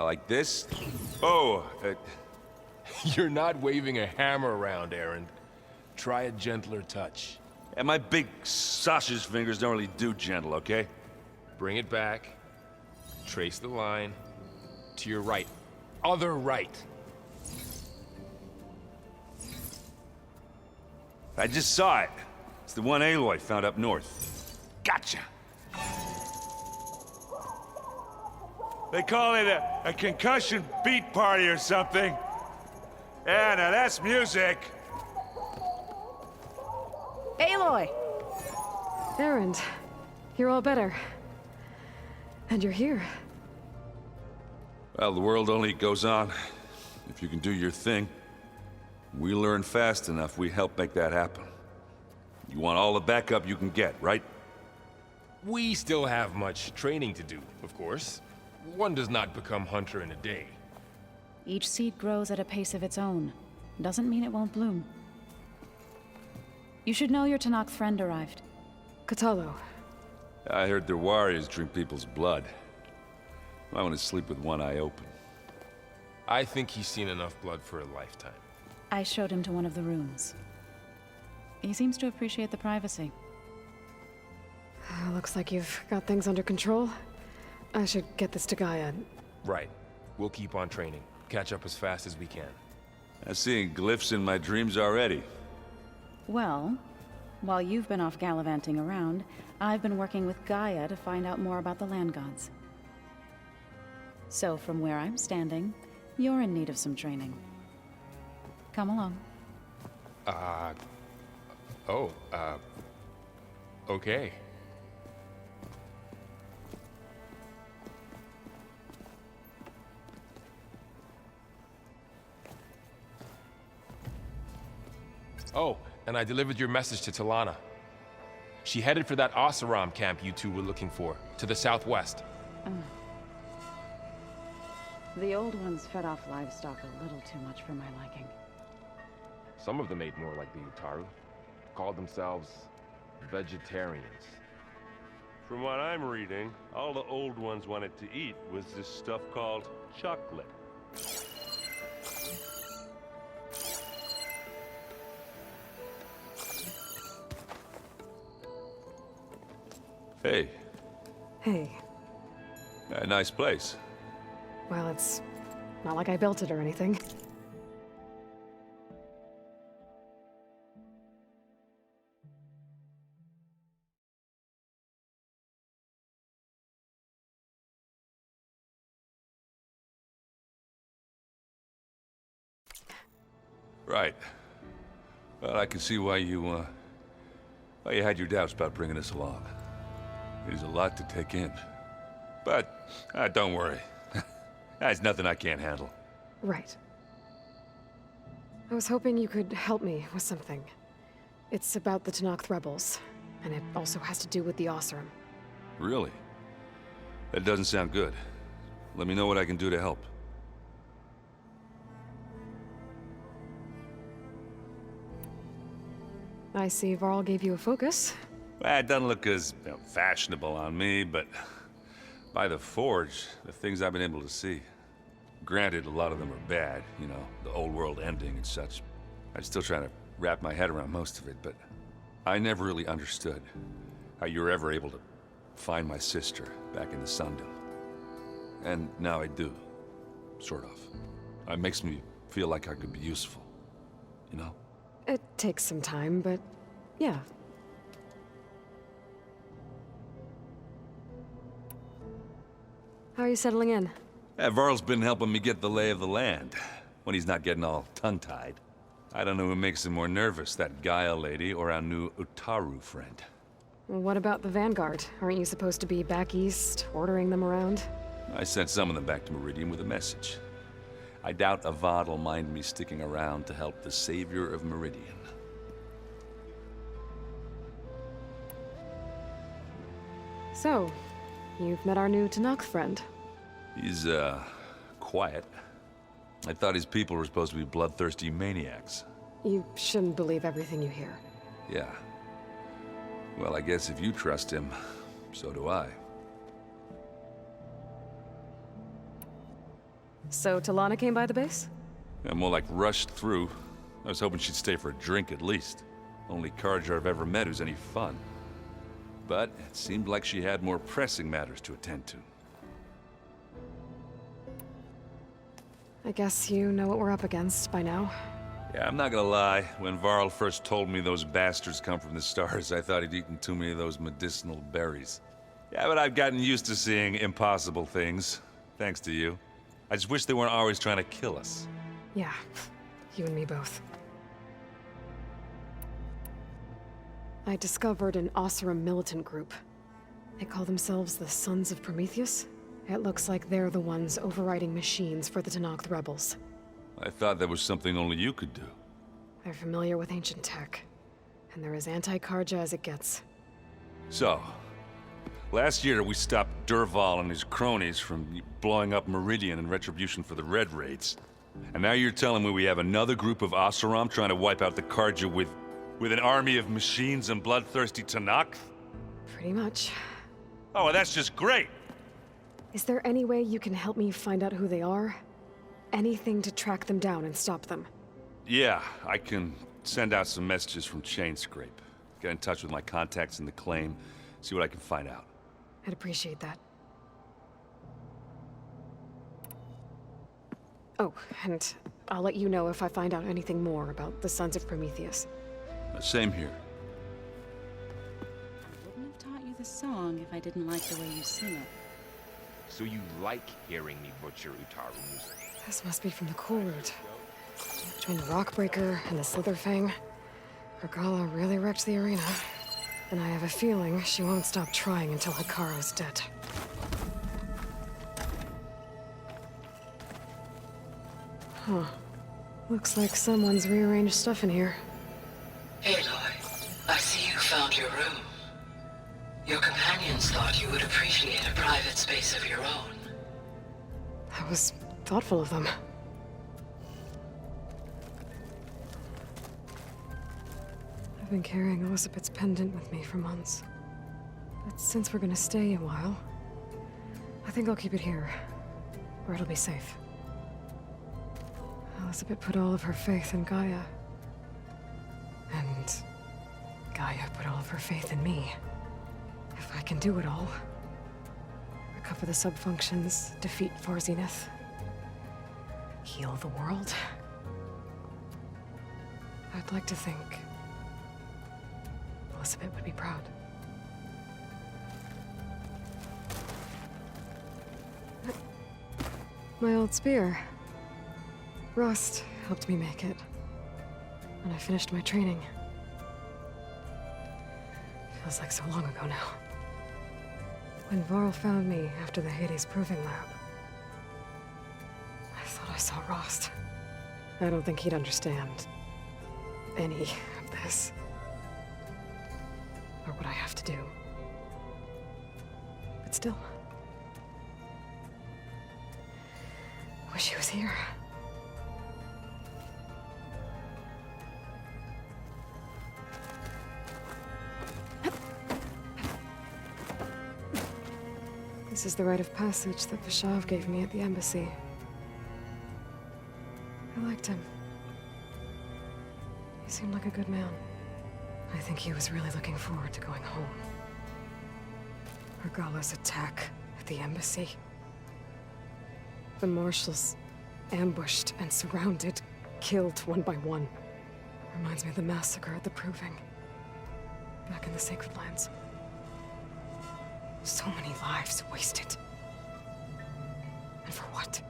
Like this? Oh, You're not waving a hammer around, Aaron. Try a gentler touch. and my big sausage fingers don't really do gentle, okay? Bring it back. Trace the line. To your right. Other right. I just saw it. It's the one Aloy found up north. Gotcha! They call it a concussion beat party or something. Yeah, now that's music. Aloy! Aaron, you're all better. And you're here. Well, the world only goes on if you can do your thing. We learn fast enough, we help make that happen. You want all the backup you can get, right? We still have much training to do, of course. One does not become hunter in a day. Each seed grows at a pace of its own. Doesn't mean it won't bloom. You should know your Tenakth friend arrived. Katalo. I heard their warriors drink people's blood. I want to sleep with one eye open. I think he's seen enough blood for a lifetime. I showed him to one of the rooms. He seems to appreciate the privacy. Looks like you've got things under control. I should get this to Gaia. Right. We'll keep on training. Catch up as fast as we can. I'm seeing glyphs in my dreams already. Well, while you've been off gallivanting around, I've been working with Gaia to find out more about the land gods. So from where I'm standing, you're in need of some training. Come along. Okay. Oh, and I delivered your message to Talana. She headed for that Oseram camp you two were looking for, to the southwest. The old ones fed off livestock a little too much for my liking. Some of them ate more like the Utaru. Called themselves vegetarians. From what I'm reading, all the old ones wanted to eat was this stuff called chocolate. Hey, Hey. a nice place. Well, it's not like I built it or anything. Right. Well, I can see why you had your doubts about bringing us along. It is a lot to take in. But, don't worry. There's nothing I can't handle. Right. I was hoping you could help me with something. It's about the Tenakth rebels, and it also has to do with the Oseram. Really? That doesn't sound good. Let me know what I can do to help. I see Varl gave you a focus. Well, it doesn't look as fashionable on me, but by the Forge, the things I've been able to see. Granted, a lot of them are bad, you know, the old world ending and such. I'm still trying to wrap my head around most of it, but I never really understood how you were ever able to find my sister back in the Sundom. And now I do, sort of. It makes me feel like I could be useful, you know? It takes some time, but yeah. How are you settling in? Varl's been helping me get the lay of the land, when he's not getting all tongue-tied. I don't know who makes him more nervous, that Gaia lady or our new Utaru friend. What about the Vanguard? Aren't you supposed to be back east, ordering them around? I sent some of them back to Meridian with a message. I doubt Avad'll mind me sticking around to help the savior of Meridian. So, you've met our new Tenakth friend. He's, quiet. I thought his people were supposed to be bloodthirsty maniacs. You shouldn't believe everything you hear. Yeah. Well, I guess if you trust him, so do I. So Talana came by the base? Yeah, more like rushed through. I was hoping she'd stay for a drink at least. Only Carja I've ever met who's any fun. But it seemed like she had more pressing matters to attend to. I guess you know what we're up against by now. Yeah, I'm not gonna lie. When Varl first told me those bastards come from the stars, I thought he'd eaten too many of those medicinal berries. Yeah, but I've gotten used to seeing impossible things, thanks to you. I just wish they weren't always trying to kill us. Yeah, you and me both. I discovered an Oseram militant group. They call themselves the Sons of Prometheus. It looks like they're the ones overriding machines for the Tenakth rebels. I thought that was something only you could do. They're familiar with ancient tech, and they're as anti-Carja as it gets. So, last year we stopped Durval and his cronies from blowing up Meridian in retribution for the Red Raids. And now you're telling me we have another group of Oseram trying to wipe out the Carja with an army of machines and bloodthirsty Tenakth? Pretty much. Oh, well, that's just great! Is there any way you can help me find out who they are? Anything to track them down and stop them? Yeah, I can send out some messages from Chainscrape. Get in touch with my contacts in the claim, see what I can find out. I'd appreciate that. Oh, and I'll let you know if I find out anything more about the Sons of Prometheus. Same here. I wouldn't have taught you the song if I didn't like the way you sing it. So you like hearing me butcher Utaru music? This must be from the Cool Root. Between the Rockbreaker and the Slitherfang, Regala really wrecked the arena. And I have a feeling she won't stop trying until Hikaru's dead. Huh. Looks like someone's rearranged stuff in here. Aloy, I see you found your room. Your companions thought you would appreciate a private space of your own. That was thoughtful of them. I've been carrying Elizabeth's pendant with me for months. But since we're gonna stay a while, I think I'll keep it here, where it'll be safe. Elizabeth put all of her faith in Gaia. And Gaia put all of her faith in me. If I can do it all, recover the subfunctions, defeat Zenith, heal the world, I'd like to think Elizabeth would be proud. My old spear. Rust helped me make it when I finished my training. Feels like so long ago now. When Varl found me after the Hades Proving Lab, I thought I saw Rost. I don't think he'd understand any of this. Or what I have to do. But still. Wish he was here. This is the rite of passage that Vashav gave me at the embassy. I liked him. He seemed like a good man. I think he was really looking forward to going home. Regala's attack at the embassy. The marshals ambushed and surrounded, killed one by one. Reminds me of the massacre at the Proving. Back in the Sacred Lands. So many lives wasted. And for what?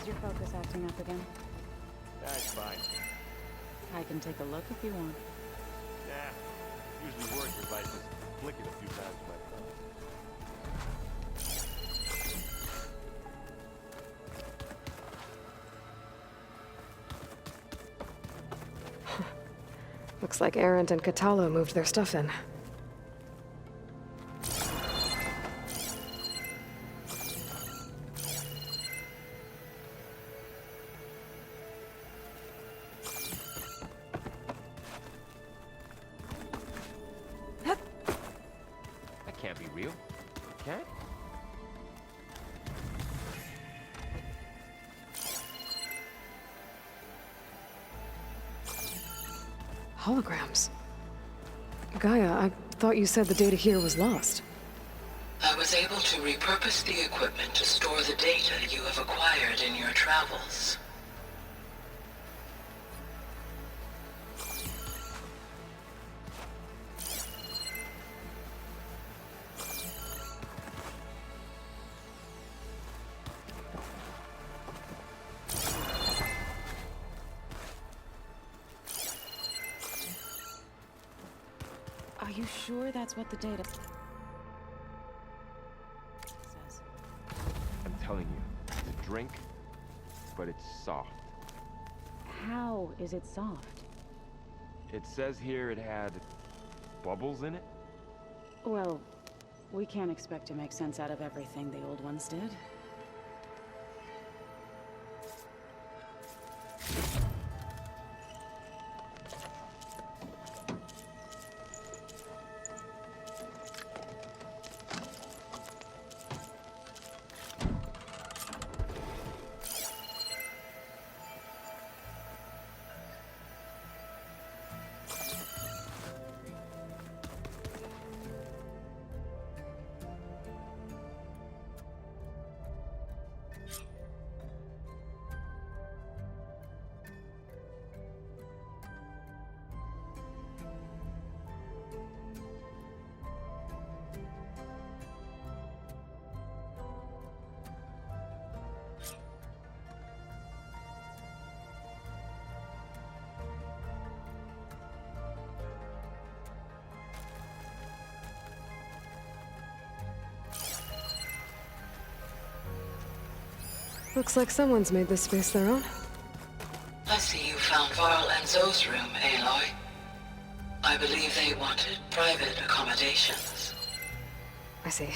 Is your focus acting up again? That's fine. I can take a look if you want. Nah, usually works if I just flick it a few times with my thumb. Looks like Arendt and Catalo moved their stuff in. That can't be real. Can it? Holograms. Gaia, I thought you said the data here was lost. I was able to repurpose the equipment to store the data you have acquired in your travels. Are you sure that's what the data says? I'm telling you, it's a drink, but it's soft. How is it soft? It says here it had bubbles in it. Well, we can't expect to make sense out of everything the old ones did. Looks like someone's made this space their own. I see you found Varl and Zoe's room, Aloy. I believe they wanted private accommodations. I see.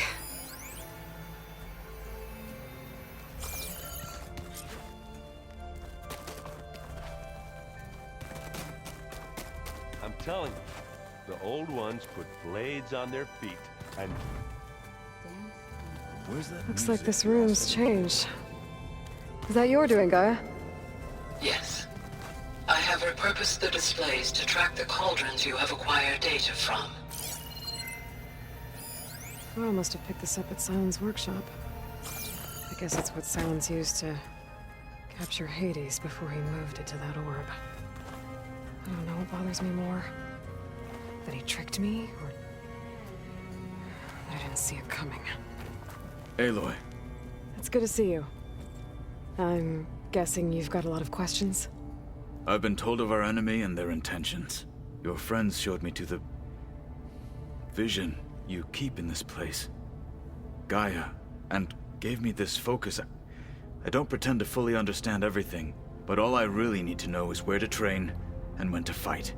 I'm telling you, the old ones put blades on their feet, and Where's that Looks music? like this room's changed. Is that your doing, Gaia? yes. I have repurposed the displays to track the cauldrons you have acquired data from. Varl must have picked this up at Silence workshop. I guess it's what Silence used to capture Hades before he moved it to that orb. I don't know what bothers me more. That he tricked me, or that I didn't see it coming. Aloy, It's good to see you. I'm guessing you've got a lot of questions? I've been told of our enemy and their intentions. Your friends showed me to the vision you keep in this place, Gaia, and gave me this focus. I don't pretend to fully understand everything, but all I really need to know is where to train and when to fight.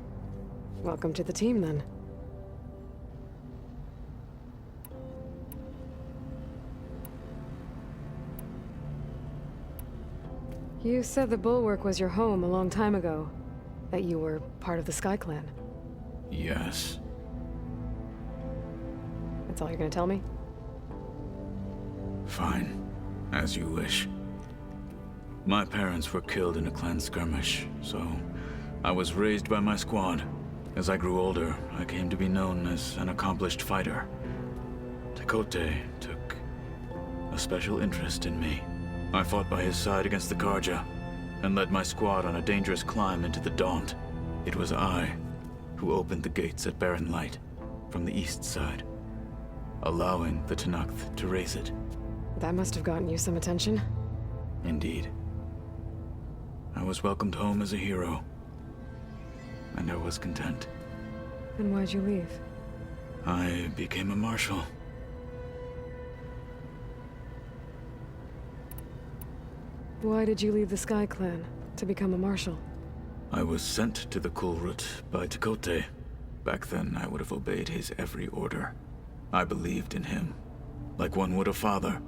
Welcome to the team, then. You said the Bulwark was your home a long time ago. That you were part of the Sky Clan. Yes. That's all you're gonna tell me? Fine. As you wish. My parents were killed in a clan skirmish, so I was raised by my squad. As I grew older, I came to be known as an accomplished fighter. Tekote took a special interest in me. I fought by his side against the Karja, and led my squad on a dangerous climb into the Daunt. It was I who opened the gates at Barren Light, from the east side, allowing the Tenakth to raise it. That must have gotten you some attention. Indeed. I was welcomed home as a hero. And I was content. And why'd you leave? I became a marshal. Why did you leave the Sky Clan to become a marshal? I was sent to the Kulrut by Tekote. Back then, I would have obeyed his every order. I believed in him, like one would a father.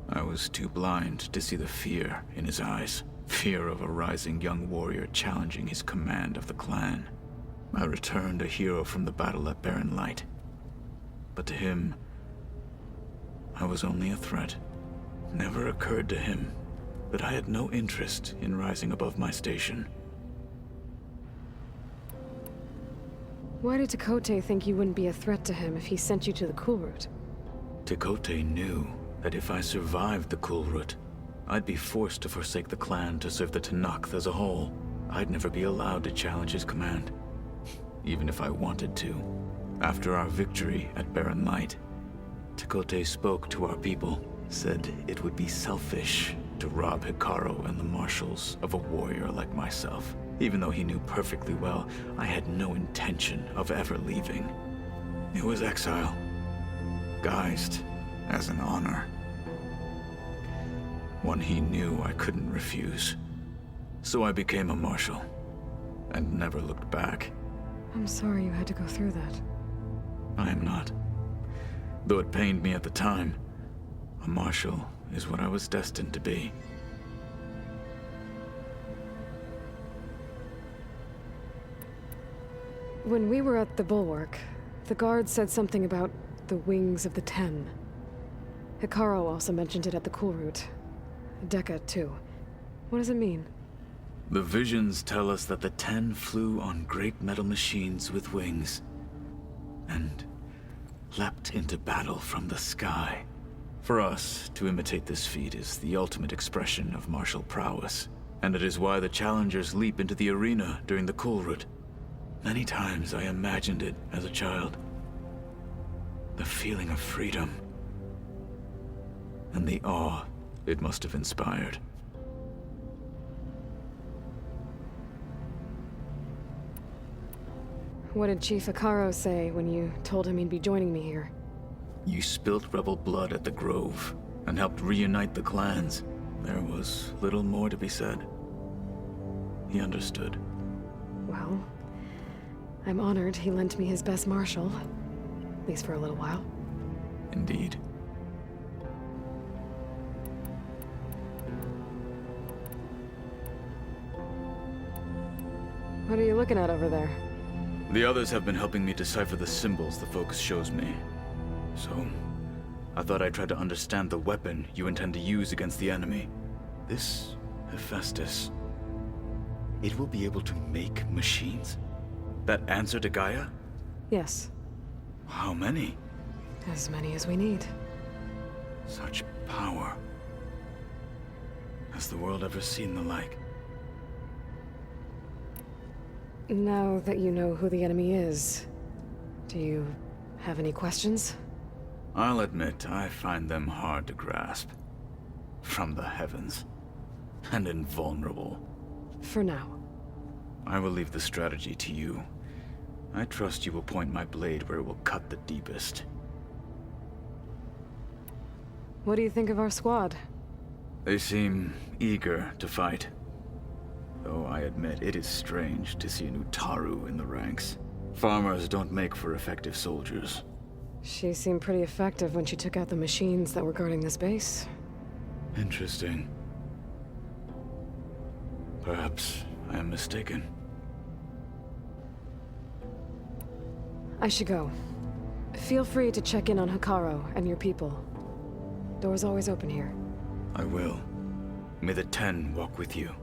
I was too blind to see the fear in his eyes. Fear of a rising young warrior challenging his command of the clan. I returned a hero from the battle at Barren Light. But to him, I was only a threat. Never occurred to him that I had no interest in rising above my station. Why did Tekote think you wouldn't be a threat to him if he sent you to the Kulrut? Tekote knew that if I survived the Kulrut, I'd be forced to forsake the clan to serve the Tenakth as a whole. I'd never be allowed to challenge his command, even if I wanted to. After our victory at Barren Light, Tekote spoke to our people, said it would be selfish to rob Hikaru and the marshals of a warrior like myself. Even though he knew perfectly well I had no intention of ever leaving. It was exile, guised as an honor. One he knew I couldn't refuse. So I became a marshal, and never looked back. I'm sorry you had to go through that. I am not. Though it pained me at the time, a marshal is what I was destined to be. When we were at the Bulwark, the guard said something about the Wings of the Ten. Hikaru also mentioned it at the Kulrut. Dekka, too. What does it mean? The visions tell us that the Ten flew on great metal machines with wings, and leapt into battle from the sky. For us, to imitate this feat is the ultimate expression of martial prowess, and it is why the challengers leap into the arena during the Kulrut. Many times I imagined it as a child. The feeling of freedom, and the awe it must have inspired. What did Chief Hikaru say when you told him he'd be joining me here? You spilt rebel blood at the Grove, and helped reunite the clans. There was little more to be said. He understood. Well, I'm honored he lent me his best marshal. At least for a little while. Indeed. What are you looking at over there? The others have been helping me decipher the symbols the Focus shows me. So, I thought I'd try to understand the weapon you intend to use against the enemy. This Hephaestus, it will be able to make machines? That answer to Gaia? Yes. How many? As many as we need. Such power. Has the world ever seen the like? Now that you know who the enemy is, do you have any questions? I'll admit, I find them hard to grasp. From the heavens. And invulnerable. For now. I will leave the strategy to you. I trust you will point my blade where it will cut the deepest. What do you think of our squad? They seem eager to fight. Though I admit it is strange to see an Utaru in the ranks. Farmers don't make for effective soldiers. She seemed pretty effective when she took out the machines that were guarding this base. Interesting. Perhaps I am mistaken. I should go. Feel free to check in on Hikaru and your people. Door's always open here. I will. May the Ten walk with you.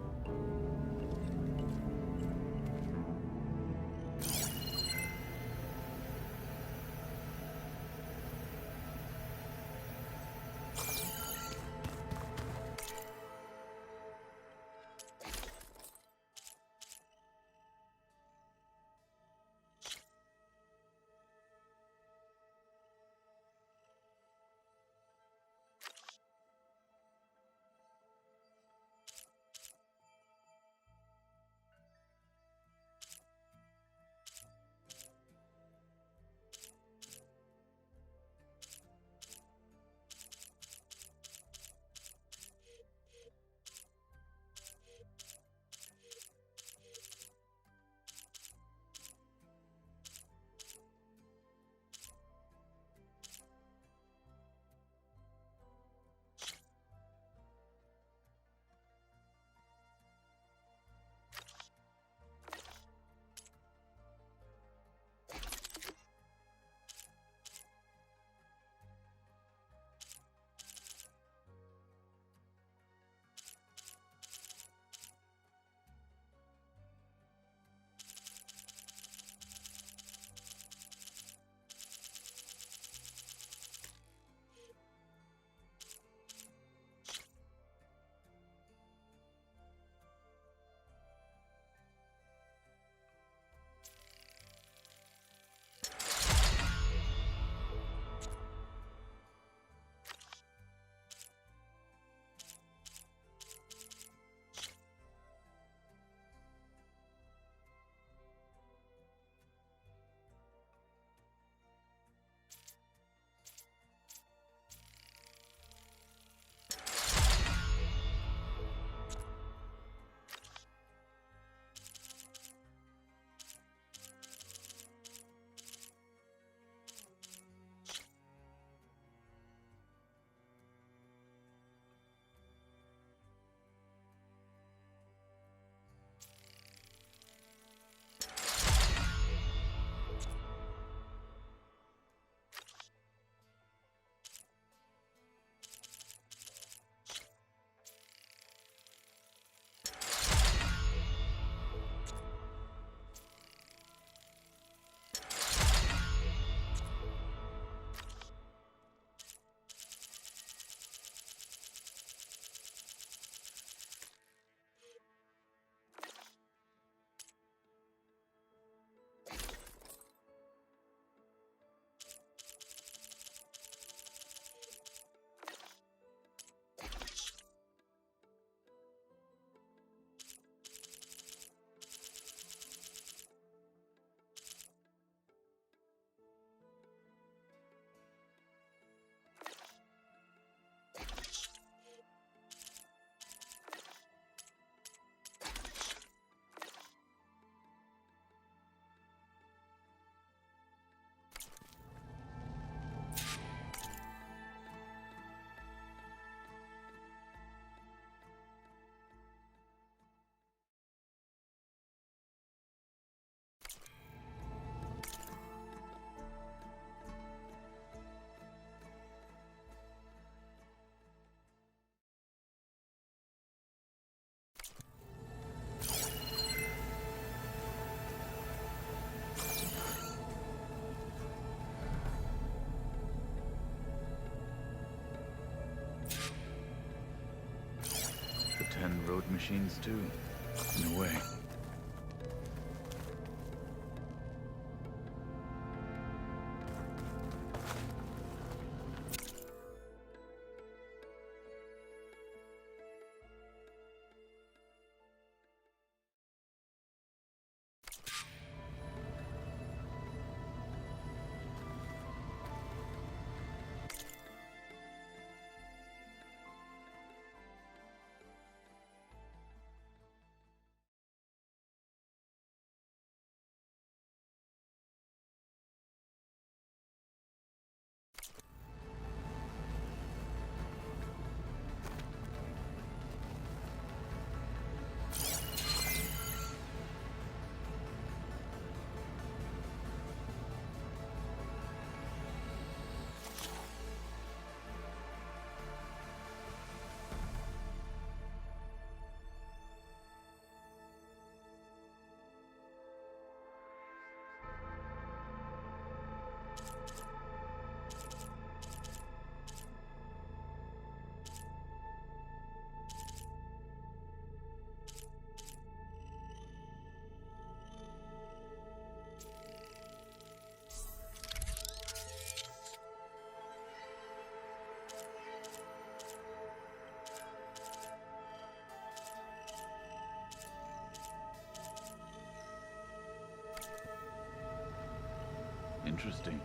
machines too, in a way. Interesting.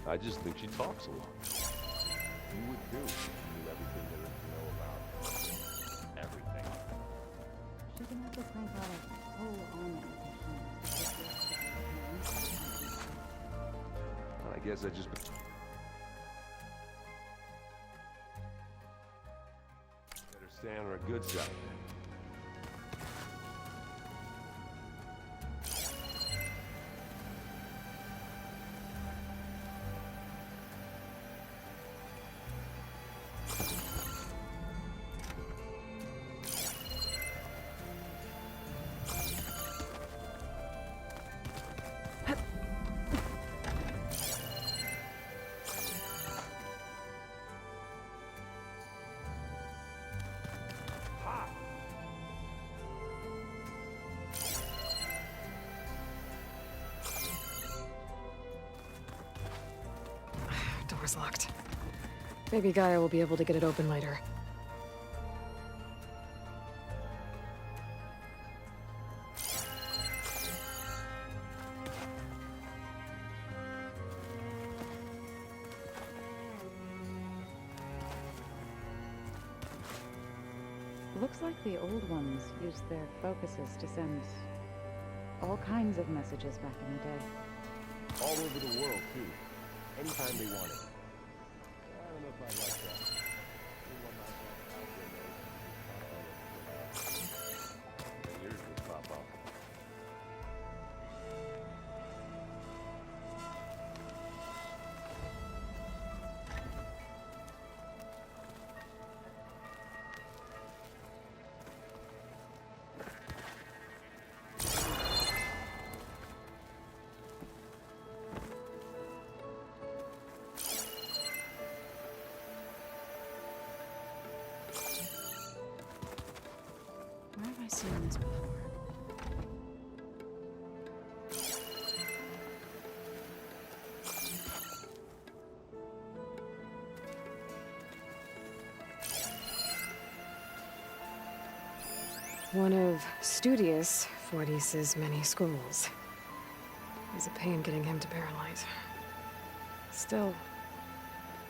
I just think she talks a lot. You would too if you knew everything there is to know about everything. She can also crank out a whole army I guess I just... Better stay on her good side then. Door's locked. Maybe Gaia will be able to get it open later. Looks like the old ones used their focuses to send all kinds of messages back in the day. All over the world, too. Anytime they wanted. I don't know if I like that. Yours just pop up. Where have I seen this before? One of Studious Fortis's many scrolls. It was a pain getting him to Paralyte. Still,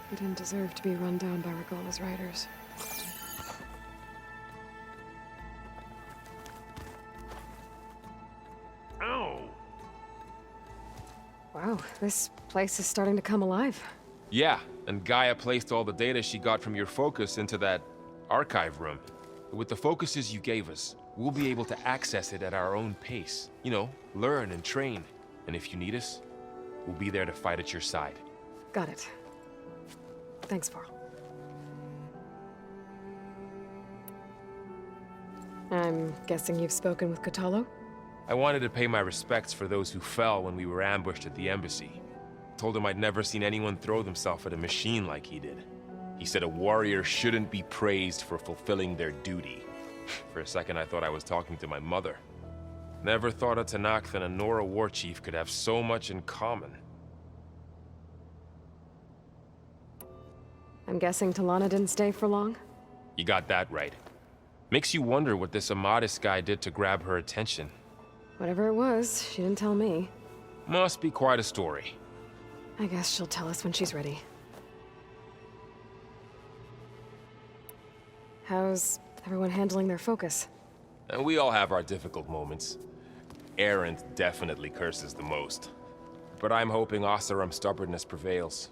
he didn't deserve to be run down by Regola's riders. Ow! Wow, this place is starting to come alive. Yeah, and Gaia placed all the data she got from your focus into that archive room. With the focuses you gave us, We'll be able to access it at our own pace. You know, learn and train. And if you need us, we'll be there to fight at your side. Got it. Thanks, Varl. I'm guessing you've spoken with Kotallo? I wanted to pay my respects for those who fell when we were ambushed at the embassy. Told him I'd never seen anyone throw themselves at a machine like he did. He said a warrior shouldn't be praised for fulfilling their duty. For a second, I thought I was talking to my mother. Never thought a Tenakth and a Nora war chief could have so much in common. I'm guessing Talana didn't stay for long? You got that right. Makes you wonder what this Amadis guy did to grab her attention. Whatever it was, she didn't tell me. Must be quite a story. I guess she'll tell us when she's ready. How's everyone handling their focus? And we all have our difficult moments. Erend definitely curses the most. But I'm hoping Oseram's stubbornness prevails.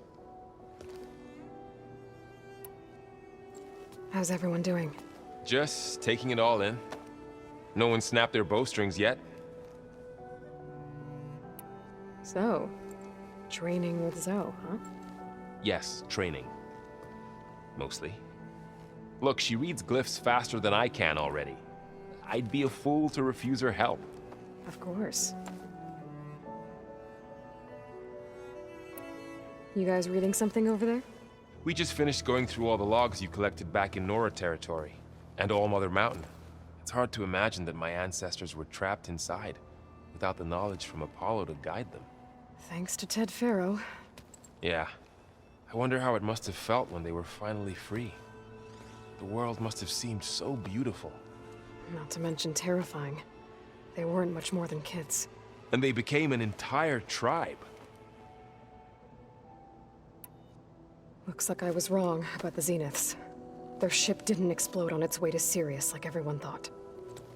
How's everyone doing? Just taking it all in. No one snapped their bowstrings yet. So, training with Zoe, huh? Yes, training. Mostly. Look, she reads glyphs faster than I can already. I'd be a fool to refuse her help. Of course. You guys reading something over there? We just finished going through all the logs you collected back in Nora territory, and All Mother Mountain. It's hard to imagine that my ancestors were trapped inside, without the knowledge from Apollo to guide them. Thanks to Ted Faro. Yeah. I wonder how it must have felt when they were finally free. The world must have seemed so beautiful. Not to mention terrifying. They weren't much more than kids. And they became an entire tribe. Looks like I was wrong about the Zeniths. Their ship didn't explode on its way to Sirius like everyone thought.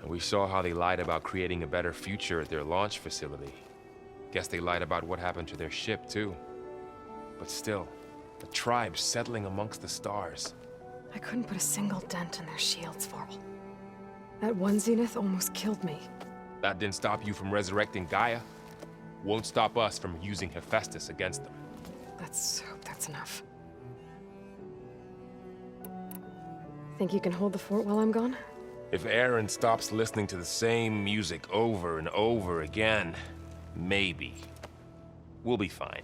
And we saw how they lied about creating a better future at their launch facility. Guess they lied about what happened to their ship, too. But still, a tribe settling amongst the stars. I couldn't put a single dent in their shields, Varl. That one Zenith almost killed me. That didn't stop you from resurrecting Gaia. Won't stop us from using Hephaestus against them. Let's hope that's enough. Think you can hold the fort while I'm gone? If Aaron stops listening to the same music over and over again, maybe. We'll be fine.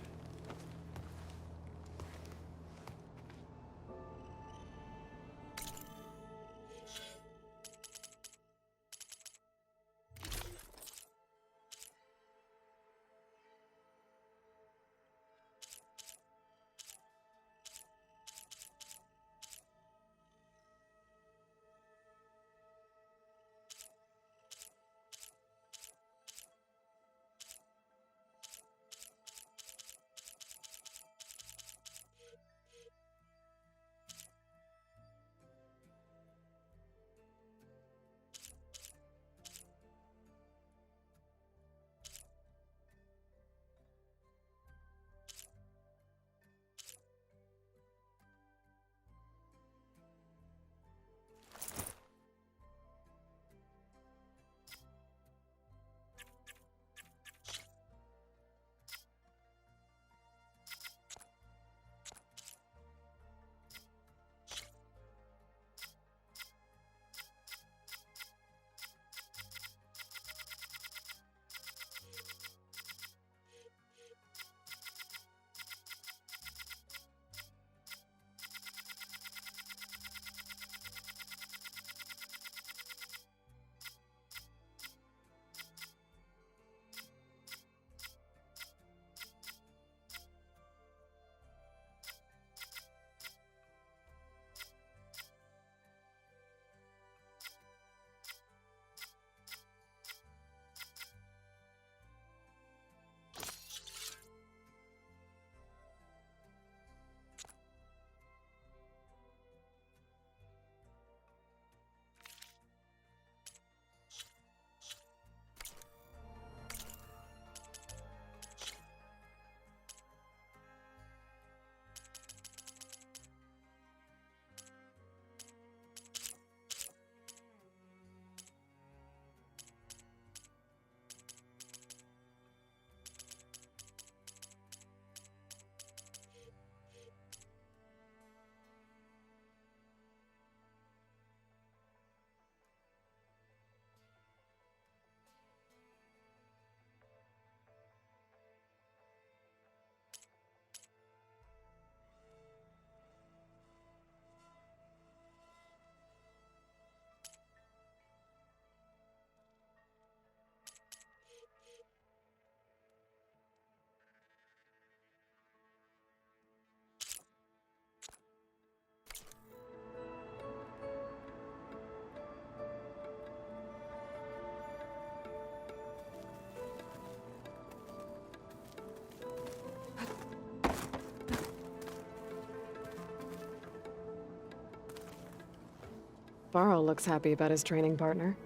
Varl looks happy about his training partner.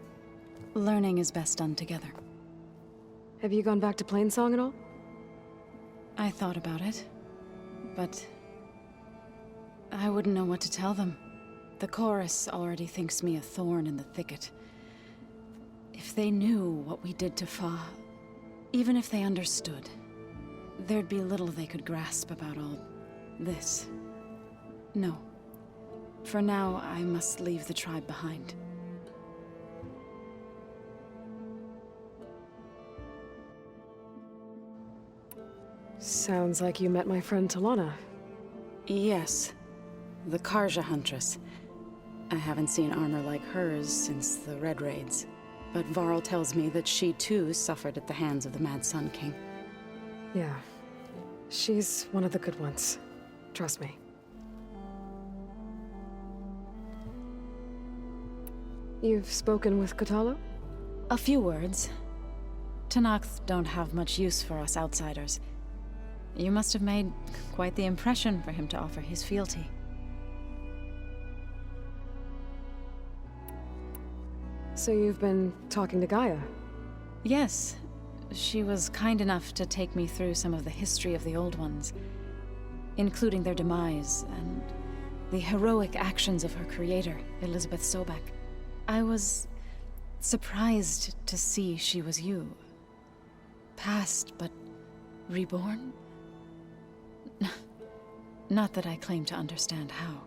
Learning is best done together. Have you gone back to Plainsong at all? I thought about it, but I wouldn't know what to tell them. The chorus already thinks me a thorn in the thicket. If they knew what we did to Fa, even if they understood, there'd be little they could grasp about all this. No. For now, I must leave the tribe behind. Sounds like you met my friend Talana. Yes. The Karja Huntress. I haven't seen armor like hers since the Red Raids. But Varl tells me that she too suffered at the hands of the Mad Sun King. Yeah. She's one of the good ones. Trust me. You've spoken with Kotallo? A few words. Tenakth don't have much use for us outsiders. You must have made quite the impression for him to offer his fealty. So you've been talking to Gaia? Yes. She was kind enough to take me through some of the history of the Old Ones, including their demise and the heroic actions of her creator, Elizabeth Sobek. I was surprised to see she was you. Past, but reborn? Not that I claim to understand how.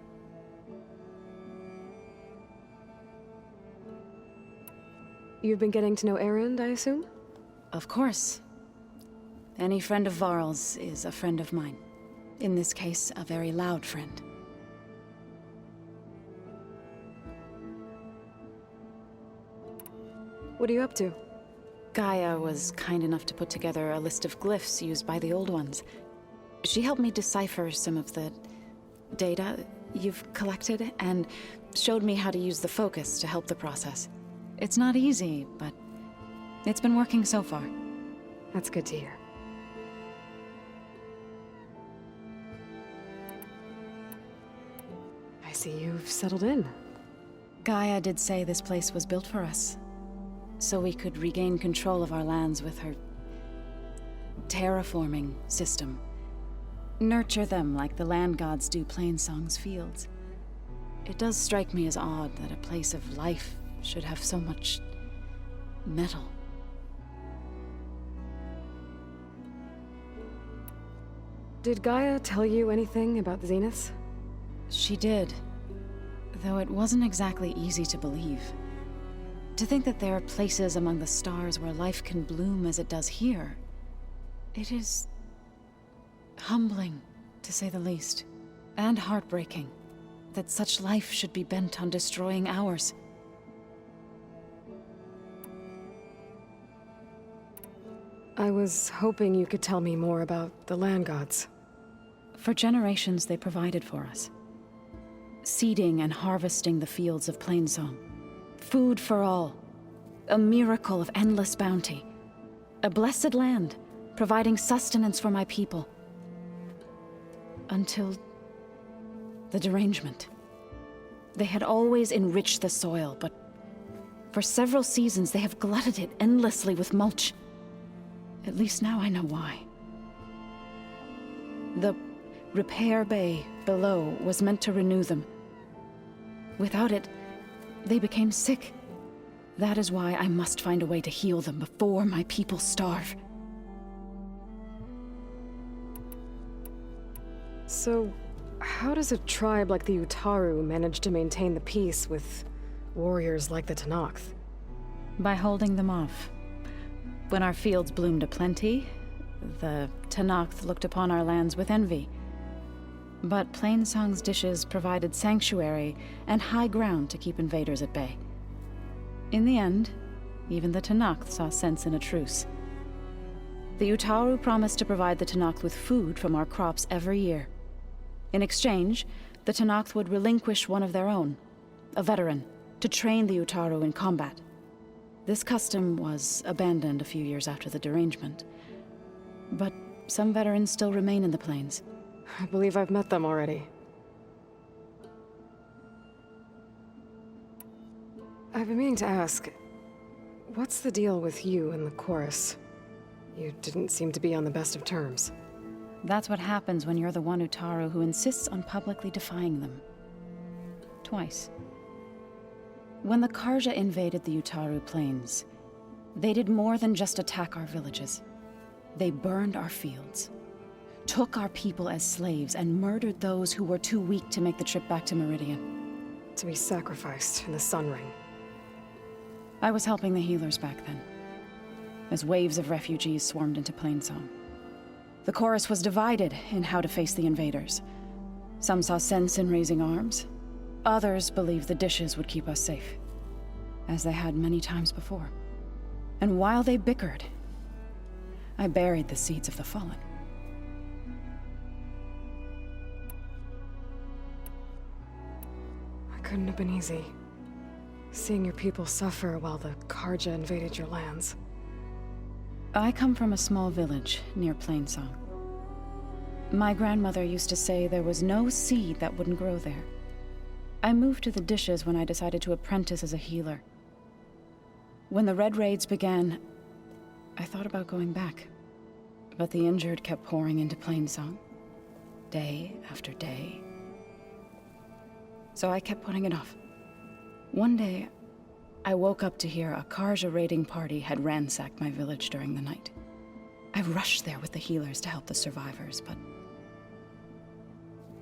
You've been getting to know Erend, I assume? Of course. Any friend of Varl's is a friend of mine. In this case, a very loud friend. What are you up to? Gaia was kind enough to put together a list of glyphs used by the Old Ones. She helped me decipher some of the data you've collected, and showed me how to use the focus to help the process. It's not easy, but it's been working so far. That's good to hear. I see you've settled in. Gaia did say this place was built for us, so we could regain control of our lands with her terraforming system. Nurture them like the land gods do Plainsong's fields. It does strike me as odd that a place of life should have so much metal. Did Gaia tell you anything about the Zeniths? She did, though it wasn't exactly easy to believe. To think that there are places among the stars where life can bloom as it does here, it is humbling, to say the least, and heartbreaking that such life should be bent on destroying ours. I was hoping you could tell me more about the land gods. For generations, they provided for us. Seeding and harvesting the fields of Plainsong. Food for all. A miracle of endless bounty. A blessed land, providing sustenance for my people. Until the derangement. They had always enriched the soil, but for several seasons they have glutted it endlessly with mulch. At least now I know why. The repair bay below was meant to renew them. Without it, they became sick. That is why I must find a way to heal them before my people starve. So, how does a tribe like the Utaru manage to maintain the peace with warriors like the Tenakth? By holding them off. When our fields bloomed aplenty, the Tenakth looked upon our lands with envy. But Plainsong's dishes provided sanctuary and high ground to keep invaders at bay. In the end, even the Tenakth saw sense in a truce. The Utaru promised to provide the Tenakth with food from our crops every year. In exchange, the Tenakth would relinquish one of their own, a veteran, to train the Utaru in combat. This custom was abandoned a few years after the derangement. But some veterans still remain in the plains. I believe I've met them already. I've been meaning to ask, what's the deal with you and the chorus? You didn't seem to be on the best of terms. That's what happens when you're the one Utaru who insists on publicly defying them. Twice. When the Karja invaded the Utaru plains, they did more than just attack our villages. They burned our fields, took our people as slaves, and murdered those who were too weak to make the trip back to Meridian. To be sacrificed in the Sun Ring. I was helping the healers back then, as waves of refugees swarmed into Plainsong. The chorus was divided in how to face the invaders. Some saw sense in raising arms. Others believed the dishes would keep us safe, as they had many times before. And while they bickered, I buried the seeds of the fallen. It couldn't have been easy. Seeing your people suffer while the Karja invaded your lands. I come from a small village near Plainsong. My grandmother used to say there was no seed that wouldn't grow there. I moved to the dishes when I decided to apprentice as a healer. When the Red Raids began, I thought about going back. But the injured kept pouring into Plainsong, day after day. So I kept putting it off. One day, I woke up to hear a Karja raiding party had ransacked my village during the night. I rushed there with the healers to help the survivors, but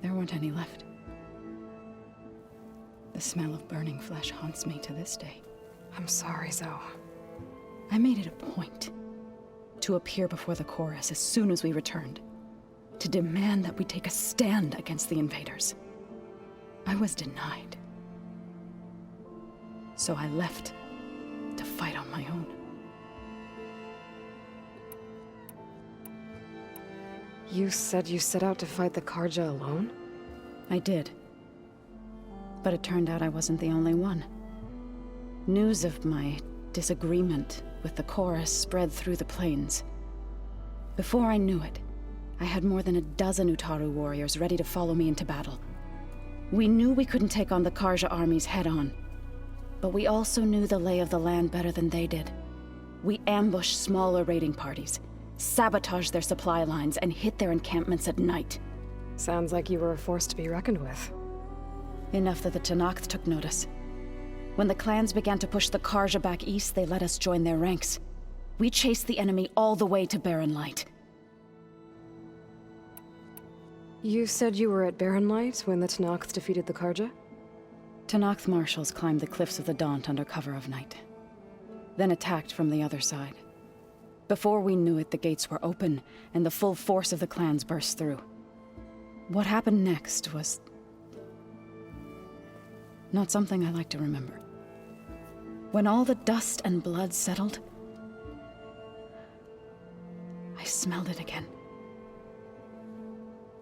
there weren't any left. The smell of burning flesh haunts me to this day. I'm sorry, Zoe. I made it a point to appear before the chorus as soon as we returned, to demand that we take a stand against the invaders. I was denied. So I left to fight on my own. You said you set out to fight the Karja alone? I did. But it turned out I wasn't the only one. News of my disagreement with the chorus spread through the plains. Before I knew it, I had more than a dozen Utaru warriors ready to follow me into battle. We knew we couldn't take on the Karja armies head-on, but we also knew the lay of the land better than they did. We ambushed smaller raiding parties, sabotaged their supply lines, and hit their encampments at night. Sounds like you were a force to be reckoned with. Enough that the Tenakth took notice. When the clans began to push the Karja back east, they let us join their ranks. We chased the enemy all the way to Barren Light. You said you were at Barren Light when the Tenakth defeated the Karja? Tenakth marshals climbed the cliffs of the Daunt under cover of night, then attacked from the other side. Before we knew it, the gates were open, and the full force of the clans burst through. What happened next was not something I like to remember. When all the dust and blood settled, I smelled it again.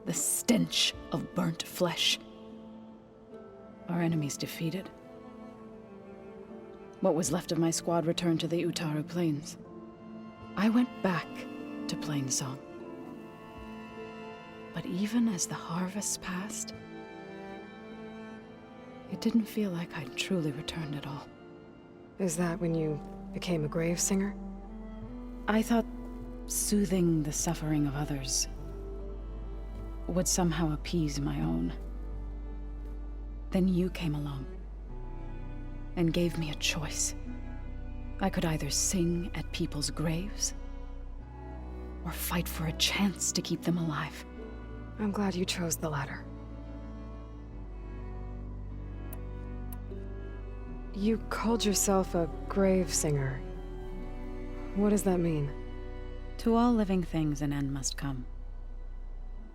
The stench of burnt flesh. Our enemies defeated. What was left of my squad returned to the Utaru Plains. I went back to Plainsong. But even as the harvest passed, it didn't feel like I'd truly returned at all. Is that when you became a grave singer? I thought soothing the suffering of others would somehow appease my own. Then you came along and gave me a choice. I could either sing at people's graves or fight for a chance to keep them alive. I'm glad you chose the latter. You called yourself a grave singer. What does that mean? To all living things an end must come.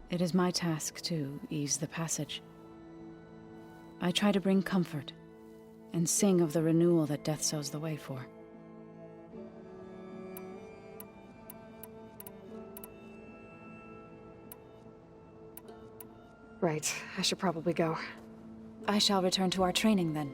It is my task to ease the passage. I try to bring comfort and sing of the renewal that death sows the way for. Right, I should probably go. I shall return to our training then.